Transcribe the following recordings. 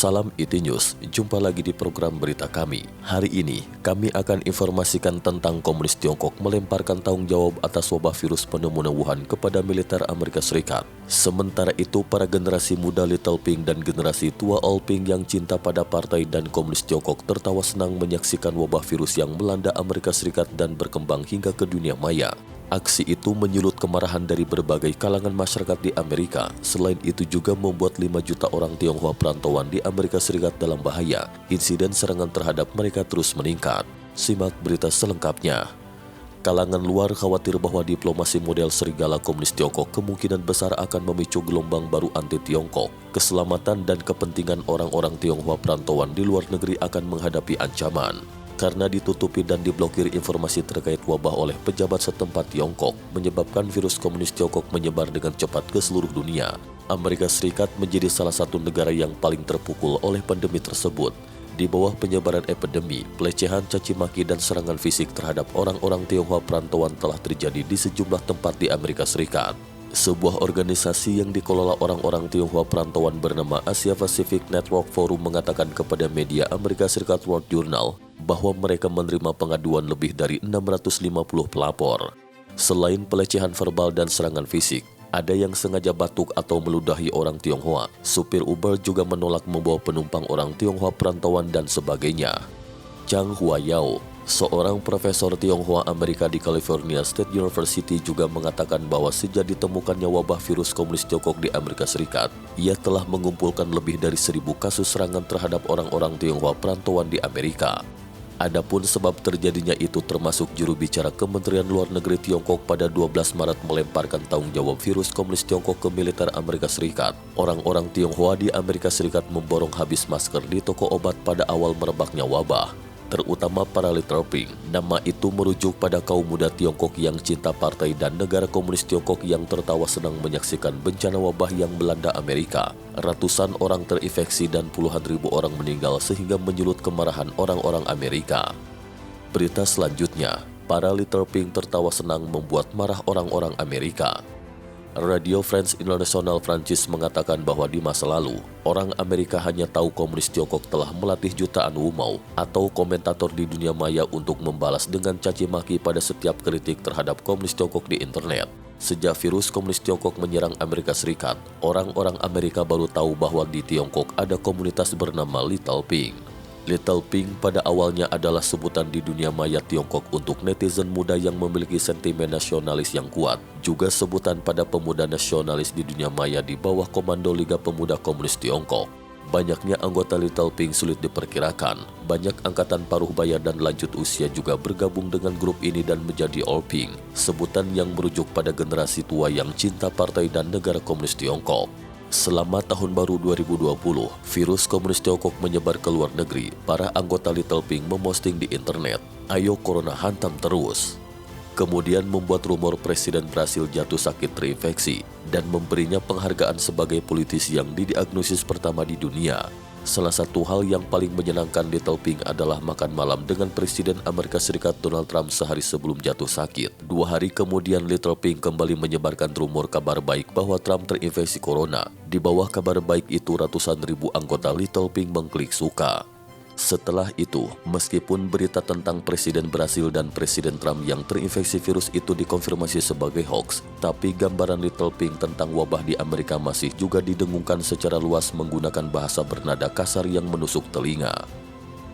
Salam IT News, jumpa lagi di program berita kami. Hari ini, kami akan informasikan tentang komunis Tiongkok melemparkan tanggung jawab atas wabah virus pneumonia Wuhan kepada militer Amerika Serikat. Sementara itu, para generasi muda Little Pink dan generasi tua All Pink yang cinta pada partai dan komunis Tiongkok tertawa senang menyaksikan wabah virus yang melanda Amerika Serikat dan berkembang hingga ke dunia maya. Aksi itu menyulut kemarahan dari berbagai kalangan masyarakat di Amerika. Selain itu juga membuat 5 juta orang Tionghoa perantauan di Amerika Serikat dalam bahaya. Insiden serangan terhadap mereka terus meningkat. Simak berita selengkapnya. Kalangan luar khawatir bahwa diplomasi model serigala komunis Tiongkok kemungkinan besar akan memicu gelombang baru anti-Tiongkok. Keselamatan dan kepentingan orang-orang Tionghoa perantauan di luar negeri akan menghadapi ancaman. Karena ditutupi dan diblokir informasi terkait wabah oleh pejabat setempat Tiongkok, menyebabkan virus komunis Tiongkok menyebar dengan cepat ke seluruh dunia. Amerika Serikat menjadi salah satu negara yang paling terpukul oleh pandemi tersebut. Di bawah penyebaran epidemi, pelecehan, caci maki, dan serangan fisik terhadap orang-orang Tionghoa perantauan telah terjadi di sejumlah tempat di Amerika Serikat. Sebuah organisasi yang dikelola orang-orang Tionghoa perantauan bernama Asia Pacific Network Forum mengatakan kepada media Amerika Serikat World Journal bahwa mereka menerima pengaduan lebih dari 650 pelapor. Selain pelecehan verbal dan serangan fisik, ada yang sengaja batuk atau meludahi orang Tionghoa. Supir Uber juga menolak membawa penumpang orang Tionghoa perantauan dan sebagainya. Chang Huayao, seorang profesor Tionghoa Amerika di California State University juga mengatakan bahwa sejak ditemukannya wabah virus komunis Tiongkok di Amerika Serikat, ia telah mengumpulkan lebih dari 1.000 kasus serangan terhadap orang-orang Tionghoa perantauan di Amerika. Adapun sebab terjadinya itu termasuk juru bicara Kementerian Luar Negeri Tiongkok pada 12 Maret melemparkan tanggung jawab virus komunis Tiongkok ke militer Amerika Serikat. Orang-orang Tionghoa di Amerika Serikat memborong habis masker di toko obat pada awal merebaknya wabah, terutama para Little Pink. Nama itu merujuk pada kaum muda Tiongkok yang cinta partai dan negara komunis Tiongkok yang tertawa senang menyaksikan bencana wabah yang melanda Amerika. Ratusan orang terinfeksi dan puluhan ribu orang meninggal sehingga menyulut kemarahan orang-orang Amerika. Berita selanjutnya, para Little Pink tertawa senang membuat marah orang-orang Amerika. Radio France International Prancis mengatakan bahwa di masa lalu, orang Amerika hanya tahu komunis Tiongkok telah melatih jutaan Wumau atau komentator di dunia maya untuk membalas dengan caci maki pada setiap kritik terhadap komunis Tiongkok di internet. Sejak virus komunis Tiongkok menyerang Amerika Serikat, orang-orang Amerika baru tahu bahwa di Tiongkok ada komunitas bernama Little Pink. Little Pink pada awalnya adalah sebutan di dunia maya Tiongkok untuk netizen muda yang memiliki sentimen nasionalis yang kuat. Juga sebutan pada pemuda nasionalis di dunia maya di bawah komando Liga Pemuda Komunis Tiongkok. Banyaknya anggota Little Pink sulit diperkirakan. Banyak angkatan paruh baya dan lanjut usia juga bergabung dengan grup ini dan menjadi All Pink, sebutan yang merujuk pada generasi tua yang cinta partai dan negara komunis Tiongkok. Selama tahun baru 2020, virus komunis Tiongkok menyebar ke luar negeri. Para anggota Little Pink memposting di internet, "Ayo Corona hantam terus." Kemudian membuat rumor Presiden Brasil jatuh sakit terinfeksi dan memberinya penghargaan sebagai politisi yang didiagnosis pertama di dunia. Salah satu hal yang paling menyenangkan Little Pink adalah makan malam dengan Presiden Amerika Serikat Donald Trump sehari sebelum jatuh sakit. 2 hari kemudian Little Pink kembali menyebarkan rumor kabar baik bahwa Trump terinfeksi corona. Di bawah kabar baik itu ratusan ribu anggota Little Pink mengklik suka. Setelah itu, meskipun berita tentang Presiden Brasil dan Presiden Trump yang terinfeksi virus itu dikonfirmasi sebagai hoax, tapi gambaran Little Pink tentang wabah di Amerika masih juga didengungkan secara luas menggunakan bahasa bernada kasar yang menusuk telinga.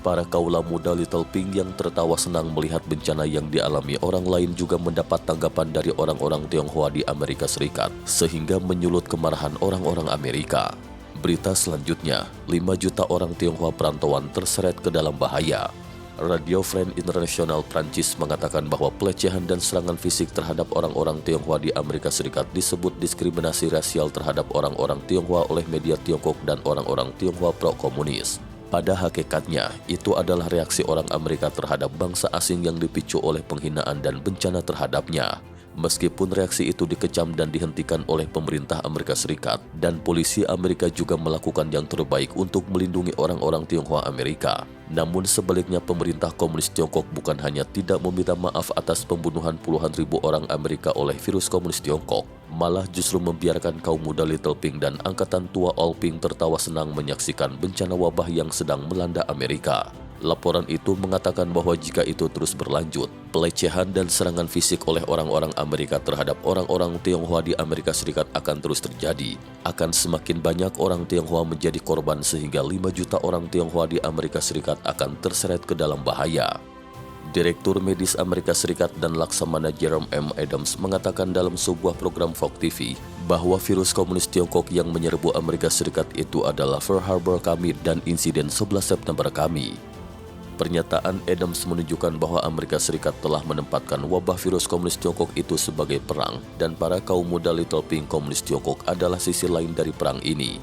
Para kaula muda Little Pink yang tertawa senang melihat bencana yang dialami orang lain juga mendapat tanggapan dari orang-orang Tionghoa di Amerika Serikat, sehingga menyulut kemarahan orang-orang Amerika. Berita selanjutnya, 5 juta orang Tionghoa perantauan terseret ke dalam bahaya. Radio France International Prancis mengatakan bahwa pelecehan dan serangan fisik terhadap orang-orang Tionghoa di Amerika Serikat disebut diskriminasi rasial terhadap orang-orang Tionghoa oleh media Tiongkok dan orang-orang Tionghoa pro-komunis. Pada hakikatnya, itu adalah reaksi orang Amerika terhadap bangsa asing yang dipicu oleh penghinaan dan bencana terhadapnya. Meskipun reaksi itu dikecam dan dihentikan oleh pemerintah Amerika Serikat, dan polisi Amerika juga melakukan yang terbaik untuk melindungi orang-orang Tionghoa Amerika. Namun sebaliknya pemerintah komunis Tiongkok bukan hanya tidak meminta maaf atas pembunuhan puluhan ribu orang Amerika oleh virus komunis Tiongkok, malah justru membiarkan kaum muda Little Pink dan angkatan tua All Pink tertawa senang menyaksikan bencana wabah yang sedang melanda Amerika. Laporan itu mengatakan bahwa jika itu terus berlanjut, pelecehan dan serangan fisik oleh orang-orang Amerika terhadap orang-orang Tionghoa di Amerika Serikat akan terus terjadi. Akan semakin banyak orang Tionghoa menjadi korban sehingga 5 juta orang Tionghoa di Amerika Serikat akan terseret ke dalam bahaya. Direktur Medis Amerika Serikat dan Laksamana Jerome M. Adams mengatakan dalam sebuah program Fox TV bahwa virus komunis Tiongkok yang menyerbu Amerika Serikat itu adalah Pearl Harbor kami dan insiden 11 September kami. Pernyataan Adams menunjukkan bahwa Amerika Serikat telah menempatkan wabah virus komunis Tiongkok itu sebagai perang, dan para kaum muda Little Pink komunis Tiongkok adalah sisi lain dari perang ini.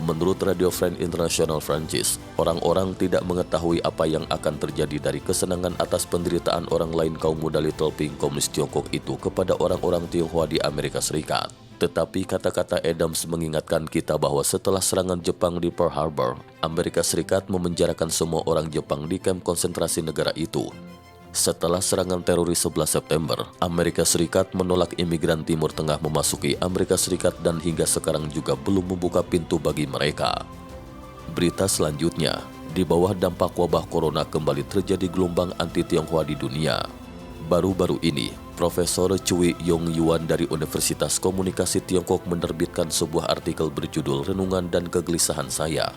Menurut Radio France International Francis, orang-orang tidak mengetahui apa yang akan terjadi dari kesenangan atas penderitaan orang lain kaum muda Little Pink komunis Tiongkok itu kepada orang-orang Tionghoa di Amerika Serikat. Tetapi kata-kata Adams mengingatkan kita bahwa setelah serangan Jepang di Pearl Harbor, Amerika Serikat memenjarakan semua orang Jepang di kamp konsentrasi negara itu. Setelah serangan teroris 11 September, Amerika Serikat menolak imigran Timur Tengah memasuki Amerika Serikat dan hingga sekarang juga belum membuka pintu bagi mereka. Berita selanjutnya, di bawah dampak wabah corona kembali terjadi gelombang anti-Tionghoa di dunia. Baru-baru ini, Profesor Cui Yong Yuan dari Universitas Komunikasi Tiongkok menerbitkan sebuah artikel berjudul Renungan dan Kegelisahan Saya.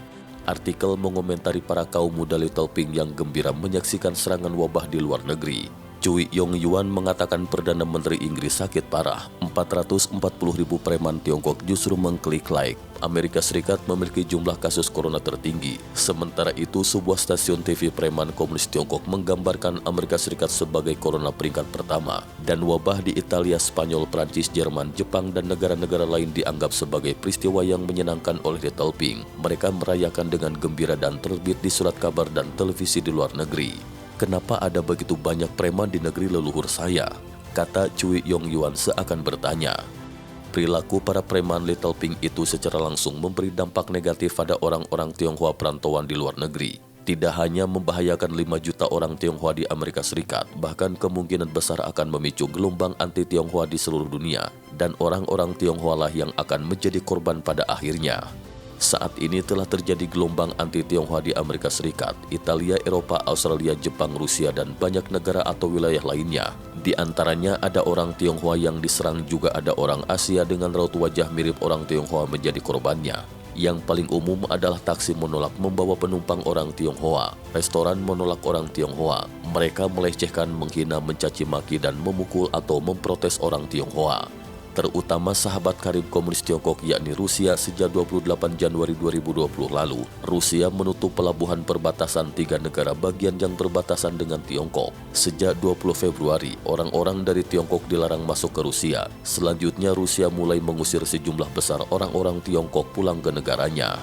Artikel mengomentari para kaum muda Little Pink yang gembira menyaksikan serangan wabah di luar negeri. Cui Yong Yuan mengatakan Perdana Menteri Inggris sakit parah. 440.000 preman Tiongkok justru mengklik like. Amerika Serikat memiliki jumlah kasus corona tertinggi. Sementara itu, sebuah stasiun TV preman komunis Tiongkok menggambarkan Amerika Serikat sebagai corona peringkat pertama. Dan wabah di Italia, Spanyol, Prancis, Jerman, Jepang, dan negara-negara lain dianggap sebagai peristiwa yang menyenangkan oleh Little Pink. Mereka merayakan dengan gembira dan terbit di surat kabar dan televisi di luar negeri. Kenapa ada begitu banyak preman di negeri leluhur saya? Kata Cui Yong Yuan seakan bertanya. Perilaku para preman Little Pink itu secara langsung memberi dampak negatif pada orang-orang Tionghoa perantauan di luar negeri. Tidak hanya membahayakan 5 juta orang Tionghoa di Amerika Serikat, bahkan kemungkinan besar akan memicu gelombang anti-Tionghoa di seluruh dunia, dan orang-orang Tionghoa lah yang akan menjadi korban pada akhirnya. Saat ini telah terjadi gelombang anti-Tionghoa di Amerika Serikat, Italia, Eropa, Australia, Jepang, Rusia, dan banyak negara atau wilayah lainnya. Di antaranya ada orang Tionghoa yang diserang, juga ada orang Asia dengan raut wajah mirip orang Tionghoa menjadi korbannya. Yang paling umum adalah taksi menolak membawa penumpang orang Tionghoa, restoran menolak orang Tionghoa. Mereka melecehkan, menghina, mencaci maki, dan memukul atau memprotes orang Tionghoa. Terutama sahabat karib komunis Tiongkok yakni Rusia. Sejak 28 Januari 2020 lalu, Rusia menutup pelabuhan perbatasan 3 negara bagian yang berbatasan dengan Tiongkok. Sejak 20 Februari, orang-orang dari Tiongkok dilarang masuk ke Rusia. Selanjutnya, Rusia mulai mengusir sejumlah besar orang-orang Tiongkok pulang ke negaranya.